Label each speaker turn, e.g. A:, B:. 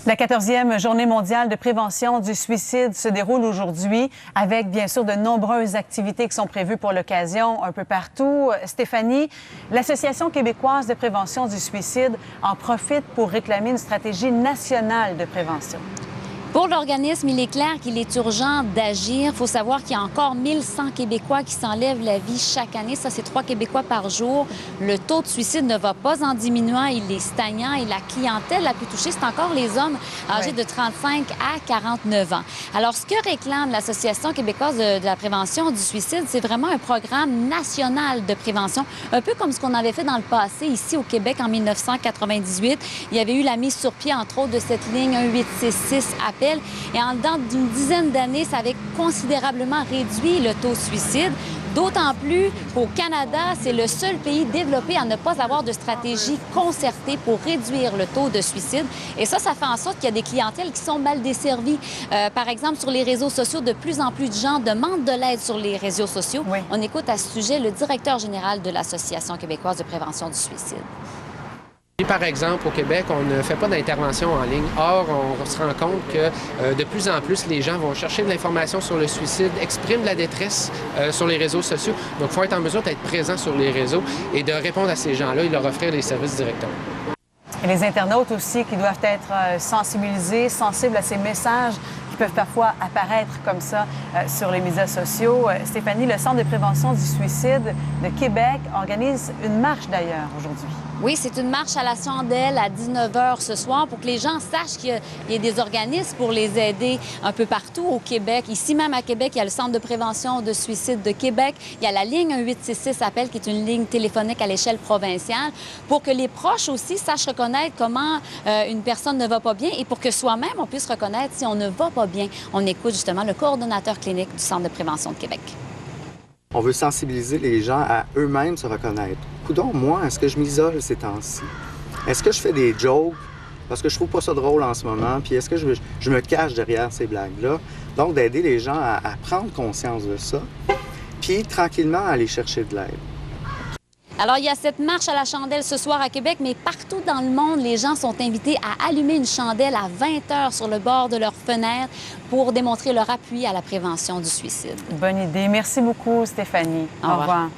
A: La 14e journée mondiale de prévention du suicide se déroule aujourd'hui avec, bien sûr, de nombreuses activités qui sont prévues pour l'occasion un peu partout. Stéphanie, l'Association québécoise de prévention du suicide en profite pour réclamer une stratégie nationale de prévention.
B: Pour l'organisme, il est clair qu'il est urgent d'agir. Il faut savoir qu'il y a encore 1100 Québécois qui s'enlèvent la vie chaque année. Ça, c'est 3 Québécois par jour. Le taux de suicide ne va pas en diminuant. Il est stagnant et la clientèle la plus touchée, c'est encore les hommes âgés de 35 à 49 ans. Alors, ce que réclame l'Association québécoise de la prévention du suicide, c'est vraiment un programme national de prévention, un peu comme ce qu'on avait fait dans le passé ici au Québec en 1998. Il y avait eu la mise sur pied, entre autres, de cette ligne 1866 appel. Et en dedans d'une dizaine d'années, ça avait considérablement réduit le taux de suicide. D'autant plus qu'au Canada, c'est le seul pays développé à ne pas avoir de stratégie concertée pour réduire le taux de suicide. Et ça fait en sorte qu'il y a des clientèles qui sont mal desservies. Par exemple, sur les réseaux sociaux, de plus en plus de gens demandent de l'aide sur les réseaux sociaux. Oui. On écoute à ce sujet le directeur général de l'Association québécoise de prévention du suicide.
C: Par exemple, au Québec, on ne fait pas d'intervention en ligne. Or, on se rend compte que de plus en plus, les gens vont chercher de l'information sur le suicide, expriment la détresse sur les réseaux sociaux. Donc, il faut être en mesure d'être présent sur les réseaux et de répondre à ces gens-là et leur offrir les services directement.
A: Et les internautes aussi qui doivent être sensibilisés, sensibles à ces messages qui peuvent parfois apparaître comme ça sur les médias sociaux. Stéphanie, le Centre de prévention du suicide de Québec organise une marche d'ailleurs aujourd'hui.
B: Oui, c'est une marche à la chandelle à 19h ce soir pour que les gens sachent qu'il y a des organismes pour les aider un peu partout au Québec. Ici même à Québec, il y a le Centre de prévention de suicide de Québec. Il y a la ligne 1866 appel qui est une ligne téléphonique à l'échelle provinciale pour que les proches aussi sachent reconnaître comment une personne ne va pas bien et pour que soi-même on puisse reconnaître si on ne va pas bien. On écoute justement le coordonnateur clinique du Centre de prévention de Québec.
D: On veut sensibiliser les gens à eux-mêmes se reconnaître. Coudonc, moi, est-ce que je m'isole ces temps-ci? Est-ce que je fais des jokes parce que je trouve pas ça drôle en ce moment? Puis est-ce que je me cache derrière ces blagues-là? Donc, d'aider les gens à prendre conscience de ça, puis tranquillement aller chercher de l'aide.
B: Alors, il y a cette marche à la chandelle ce soir à Québec, mais partout dans le monde, les gens sont invités à allumer une chandelle à 20h sur le bord de leur fenêtre pour démontrer leur appui à la prévention du suicide.
A: Bonne idée. Merci beaucoup, Stéphanie.
B: Au revoir.